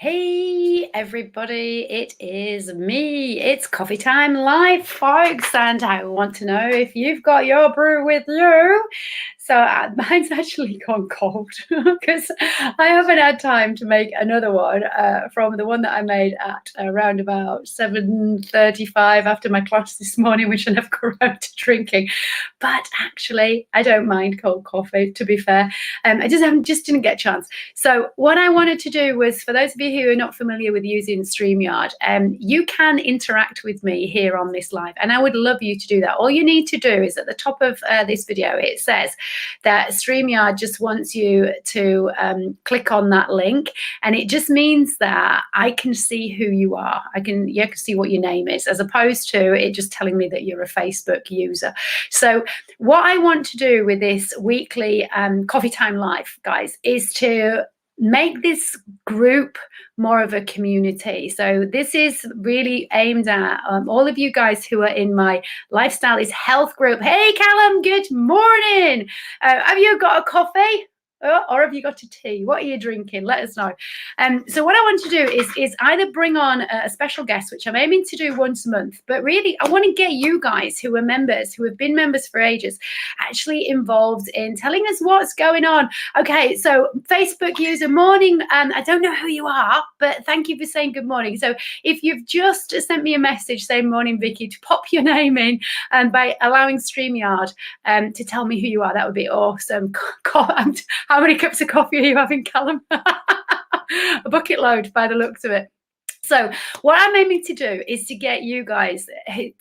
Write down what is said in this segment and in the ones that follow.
Hey everybody, it is me. It's coffee time live, folks, and I want to know if you've got your brew with you. So mine's actually gone cold because I haven't had time to make another one from the one that I made at around about 7:35 after my class this morning, which I never got around to drinking. But actually, I don't mind cold coffee, to be fair. I just didn't get a chance. So what I wanted to do was, for those of you who are not familiar with using StreamYard, you can interact with me here on this live, and I would love you to do that. All you need to do is at the top of this video, it says that StreamYard just wants you to click on that link, and it just means that I can see who you are. You can see what your name is, as opposed to it just telling me that you're a Facebook user. So what I want to do with this weekly Coffee Time Live, guys, is to make this group more of a community. So this is really aimed at all of you guys who are in my Lifestyle is Health group. Hey, Callum, good morning. Have you got a coffee? Or have you got a tea? What are you drinking? Let us know. So what I want to do is either bring on a special guest, which I'm aiming to do once a month, but really I want to get you guys who are members, who have been members for ages, actually involved in telling us what's going on. Okay, so Facebook user, morning. I don't know who you are, but thank you for saying good morning. So if you've just sent me a message saying morning, Vicky, to pop your name in and by allowing StreamYard to tell me who you are, that would be awesome. How many cups of coffee are you having, Callum? A bucket load by the looks of it. So what I'm aiming to do is to get you guys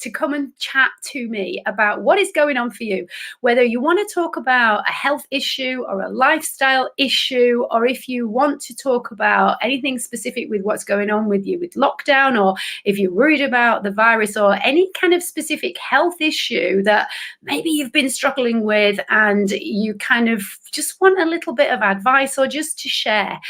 to come and chat to me about what is going on for you, whether you want to talk about a health issue or a lifestyle issue, or if you want to talk about anything specific with what's going on with you with lockdown, or if you're worried about the virus or any kind of specific health issue that maybe you've been struggling with and you kind of just want a little bit of advice or just to share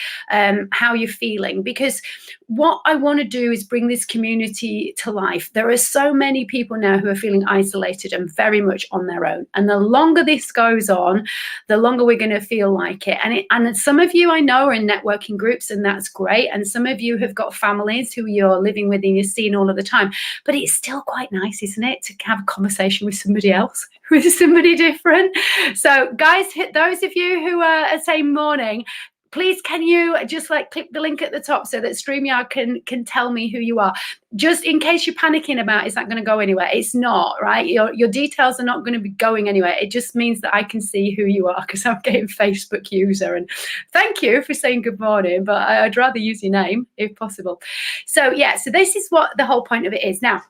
how you're feeling. Because what I want to do is bring this community to life. There are so many people now who are feeling isolated and very much on their own. And the longer this goes on, the longer we're going to feel like it. And some of you I know are in networking groups, and that's great. And some of you have got families who you're living with and you're seeing all of the time. But it's still quite nice, isn't it, to have a conversation with somebody else, with somebody different. So guys, those of you who are saying morning, please can you just click the link at the top so that StreamYard can tell me who you are, just in case you're panicking about is that going to go anywhere. It's not, right? Your details are not going to be going anywhere. It just means that I can see who you are, because I'm getting Facebook user. And thank you for saying good morning, but I'd rather use your name if possible. So yeah, so this is what the whole point of it is. Now,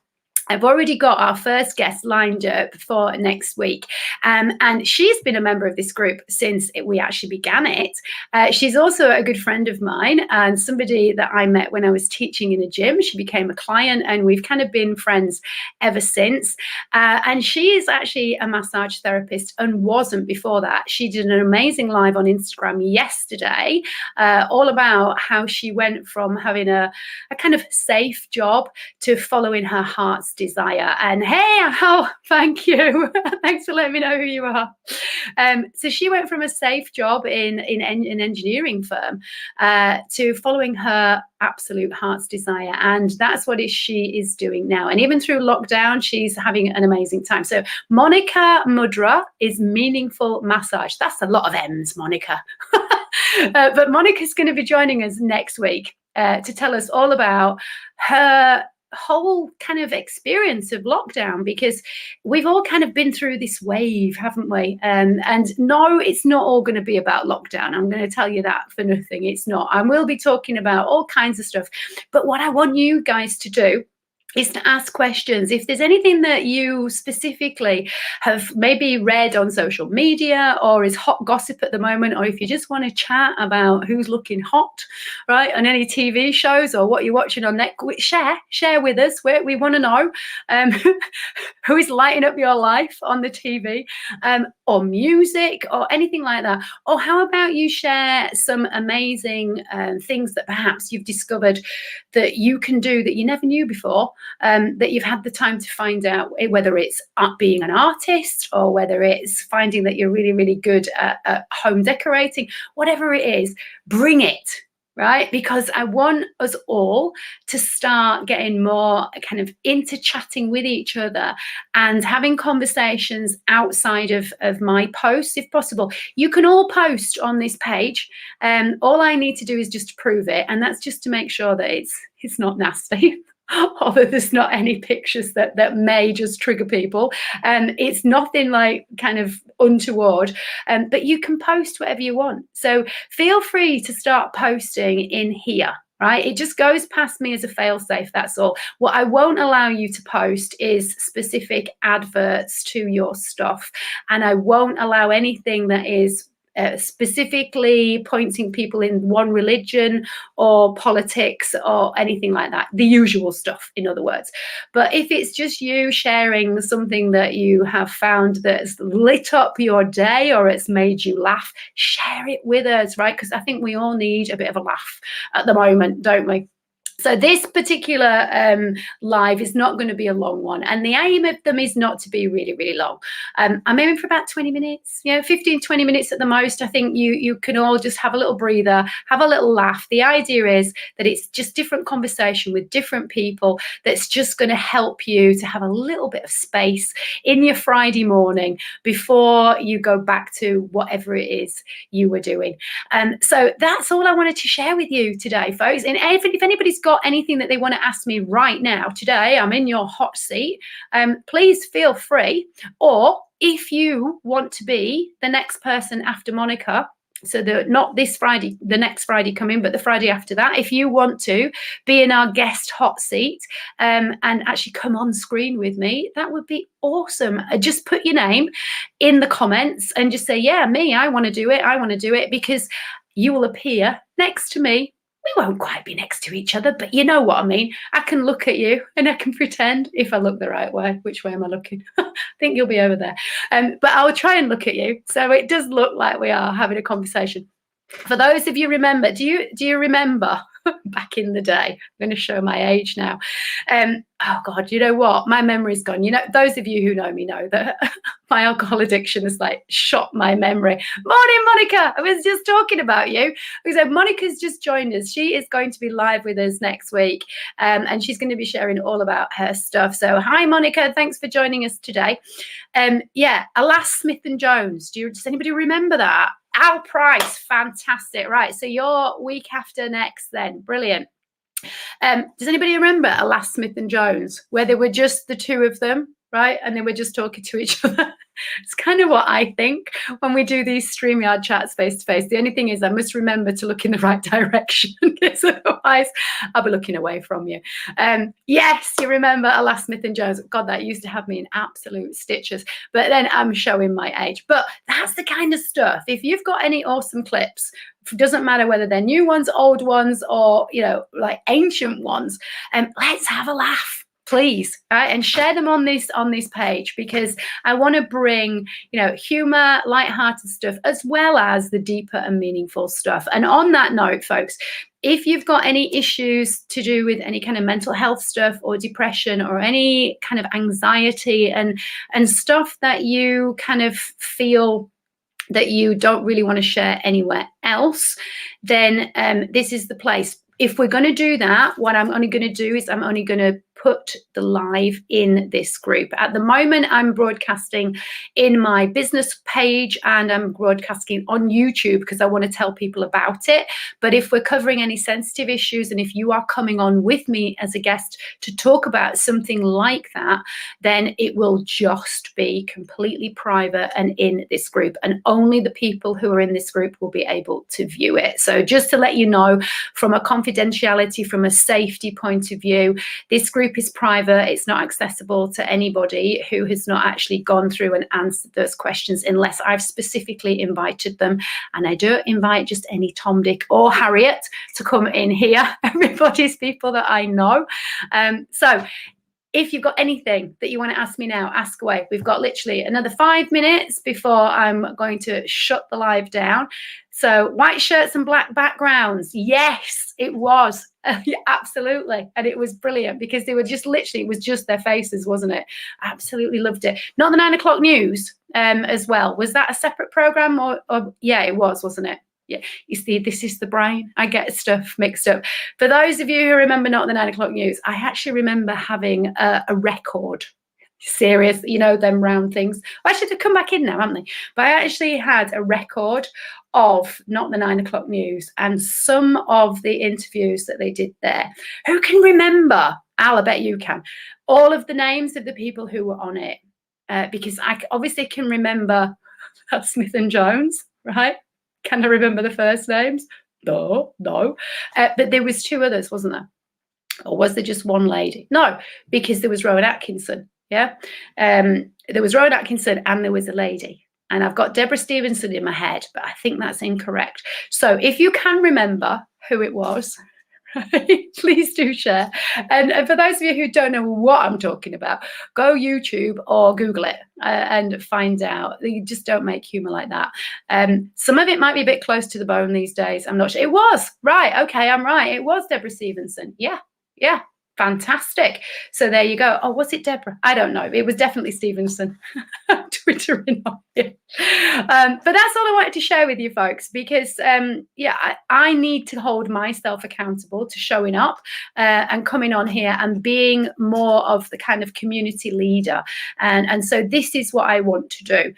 I've already got our first guest lined up for next week. And she's been a member of this group since we actually began it. She's also a good friend of mine and somebody that I met when I was teaching in a gym. She became a client and we've kind of been friends ever since. And she is actually a massage therapist and wasn't before that. She did an amazing live on Instagram yesterday, all about how she went from having a kind of safe job to following her heart's desire. And hey, thank you. Thanks for letting me know who you are. So she went from a safe job in an engineering firm to following her absolute heart's desire. And that's what she is doing now. And even through lockdown, she's having an amazing time. So Monica Mudra is Meaningful Massage. That's a lot of M's, Monica. But Monica's going to be joining us next week to tell us all about her whole kind of experience of lockdown, because we've all kind of been through this wave, haven't we? And no, it's not all going to be about lockdown. I'm going to tell you that for nothing. It's not. I will be talking about all kinds of stuff. But what I want you guys to do is to ask questions. If there's anything that you specifically have maybe read on social media or is hot gossip at the moment, or if you just want to chat about who's looking hot, right, on any TV shows or what you're watching on Netflix, share with us. We want to know who is lighting up your life on the TV, or music or anything like that. Or how about you share some amazing things that perhaps you've discovered that you can do that you never knew before, that you've had the time to find out, whether it's being an artist or whether it's finding that you're really, really good at home decorating, whatever it is, bring it. right? Because I want us all to start getting more kind of into chatting with each other and having conversations outside of my posts, if possible. You can all post on this page. All I need to do is just prove it, and that's just to make sure that it's not nasty. Although there's not any pictures that may just trigger people. It's nothing like kind of untoward, but you can post whatever you want. So feel free to start posting in here. Right? It just goes past me as a fail-safe, that's all. What I won't allow you to post is specific adverts to your stuff. And I won't allow anything that is specifically pointing people in one religion or politics or anything like that, the usual stuff, in other words. But if it's just you sharing something that you have found that's lit up your day or it's made you laugh, share it with us, right? Because I think we all need a bit of a laugh at the moment, don't we? So this particular live is not going to be a long one, and the aim of them is not to be really, really long. I'm aiming for about 20 minutes, 15, 20 minutes at the most. I think you can all just have a little breather, have a little laugh. The idea is that it's just different conversation with different people that's just going to help you to have a little bit of space in your Friday morning before you go back to whatever it is you were doing. So that's all I wanted to share with you today, folks. And if anybody's got anything that they want to ask me right now, today, I'm in your hot seat. Please feel free. Or if you want to be the next person after Monica, so not this Friday, the next Friday coming, but the Friday after that, if you want to be in our guest hot seat and actually come on screen with me, that would be awesome. Just put your name in the comments and just say, yeah, me, I want to do it, because you will appear next to me. We won't quite be next to each other, but you know what I mean. I can look at you and I can pretend, if I look the right way. Which way am I looking? I think you'll be over there. But I'll try and look at you. So it does look like we are having a conversation. For those of you remember, do you remember back in the day? I'm going to show my age now. Oh God, you know what? My memory's gone. Those of you who know me know that my alcohol addiction has like shot my memory. Morning, Monica. I was just talking about you. So Monica's just joined us. She is going to be live with us next week, and she's going to be sharing all about her stuff. So hi, Monica. Thanks for joining us today. Alas Smith and Jones. Does anybody remember that? Al Price, fantastic. Right, so you're week after next then. Brilliant. Does anybody remember Alas Smith and Jones, where they were just the two of them, right? And they were just talking to each other. It's kind of what I think when we do these StreamYard chats face to face. The only thing is I must remember to look in the right direction, because otherwise I'll be looking away from you. Yes, you remember Alas Smith and Jones. God, that used to have me in absolute stitches. But then I'm showing my age. But that's the kind of stuff. If you've got any awesome clips, it doesn't matter whether they're new ones, old ones, or like ancient ones, let's have a laugh, please, right? And share them on this page, because I want to bring humor, lighthearted stuff, as well as the deeper and meaningful stuff. And on that note, folks, if you've got any issues to do with any kind of mental health stuff or depression or any kind of anxiety and stuff that you kind of feel that you don't really want to share anywhere else, then this is the place. If we're going to do that, what I'm only going to do is I'm only going to put the live in this group. At the moment, I'm broadcasting in my business page and I'm broadcasting on YouTube because I want to tell people about it. But if we're covering any sensitive issues, and if you are coming on with me as a guest to talk about something like that, then it will just be completely private and in this group. And only the people who are in this group will be able to view it. So just to let you know, from a confidentiality, from a safety point of view, this group is private. It's not accessible to anybody who has not actually gone through and answered those questions, unless I've specifically invited them. And I don't invite just any Tom, Dick or Harriet to come in here. Everybody's people that I know. So if you've got anything that you want to ask me now, ask away. We've got literally another 5 minutes before I'm going to shut the live down. So white shirts and black backgrounds. Yes, it was. Absolutely. And it was brilliant because they were just literally, it was just their faces, wasn't it? I absolutely loved it. Not the 9 o'clock news as well. Was that a separate program or yeah, it was, wasn't it? Yeah, you see, this is the brain. I get stuff mixed up. For those of you who remember Not the 9 o'clock news, I actually remember having a record. Serious, you know, them round things. Well, actually, they've come back in now, haven't they? But I actually had a record of Not the 9 o'clock news and some of the interviews that they did there. Who can remember? Al, I bet you can. All of the names of the people who were on it, because I obviously can remember Smith and Jones, right? Can I remember the first names? No. But there was 2 others, wasn't there? Or was there just one lady? No, because there was Rowan Atkinson. Yeah. There was Rowan Atkinson and there was a lady. And I've got Deborah Stevenson in my head, but I think that's incorrect. So if you can remember who it was, please do share. And for those of you who don't know what I'm talking about, go YouTube or Google it and find out. You just don't make humor like that. Some of it might be a bit close to the bone these days. I'm not sure. It was. Right. Okay, I'm right. It was Deborah Stevenson. Yeah. Fantastic. So there you go. Oh, was it Deborah? I don't know. It was definitely Stevenson. Twittering on you. But that's all I wanted to share with you folks, because I need to hold myself accountable to showing up and coming on here and being more of the kind of community leader. And so this is what I want to do.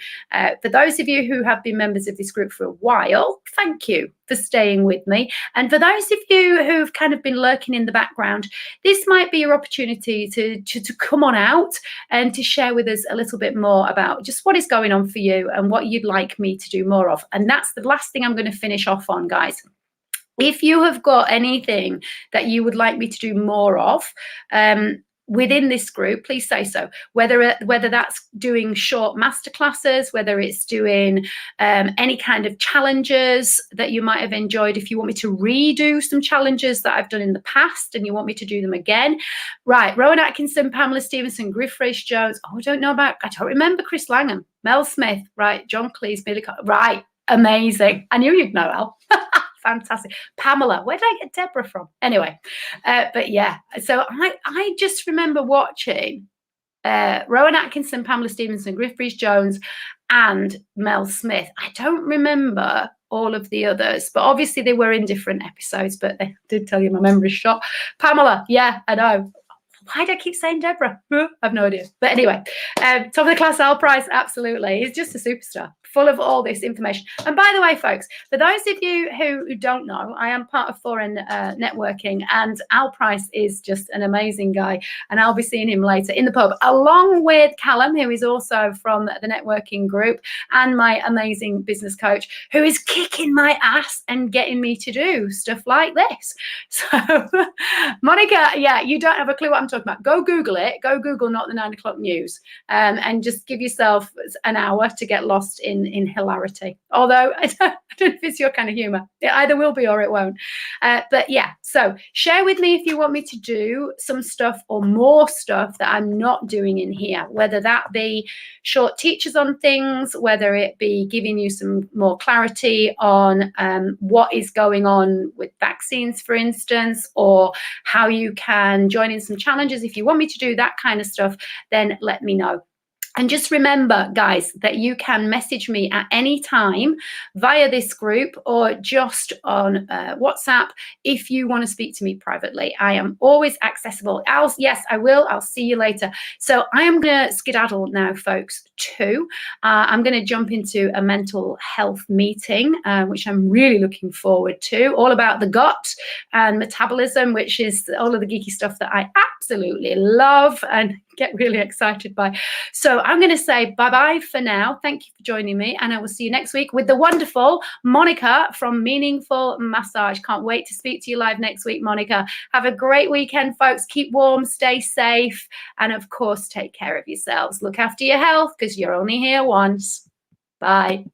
For those of you who have been members of this group for a while, thank you for staying with me. And for those of you who've kind of been lurking in the background, this might be your opportunity to come on out and to share with us a little bit more about just what is going on for you and what you'd like me to do more of. And that's the last thing I'm going to finish off on, guys. If you have got anything that you would like me to do more of, within this group, please say so. Whether that's doing short masterclasses, whether it's doing any kind of challenges that you might have enjoyed. If you want me to redo some challenges that I've done in the past and you want me to do them again, right? Rowan Atkinson, Pamela Stevenson, Griff Jones. Oh, I don't remember Chris Langham, Mel Smith, right? John Cleese, Billy, right? Amazing. I knew you'd know, Al. Fantastic. Pamela, where did I get Deborah from? Anyway, but yeah, so I just remember watching Rowan Atkinson, Pamela Stevenson, Griff Jones, and Mel Smith. I don't remember all of the others, but obviously they were in different episodes, but they did tell you my memory's shot. Pamela, yeah, I know. Why do I keep saying Deborah? I have no idea. But anyway, top of the class, Al Price, absolutely. He's just a superstar, full of all this information. And by the way, folks, for those of you who don't know, I am part of Foreign Networking, and Al Price is just an amazing guy. And I'll be seeing him later in the pub, along with Callum, who is also from the networking group, and my amazing business coach, who is kicking my ass and getting me to do stuff like this. So, Monica, yeah, you don't have a clue what I'm talking about. Go Google it. Go Google Not the 9 o'clock news, and just give yourself an hour to get lost in hilarity. Although I don't know if it's your kind of humor. It either will be or it won't. But yeah, so share with me if you want me to do some stuff or more stuff that I'm not doing in here, whether that be short teachers on things, whether it be giving you some more clarity on what is going on with vaccines, for instance, or how you can join in some challenges. If you want me to do that kind of stuff, then let me know. And just remember, guys, that you can message me at any time via this group or just on WhatsApp if you want to speak to me privately. I am always accessible. Yes, I will. I'll see you later. So I am going to skedaddle now, folks, too. I'm going to jump into a mental health meeting, which I'm really looking forward to, all about the gut and metabolism, which is all of the geeky stuff that I absolutely love and get really excited by. So I'm going to say bye-bye for now. Thank you for joining me, and I will see you next week with the wonderful Monica from Meaningful Massage. Can't wait to speak to you live next week, Monica. Have a great weekend, folks. Keep warm, stay safe, and of course, take care of yourselves. Look after your health, because you're only here once. Bye.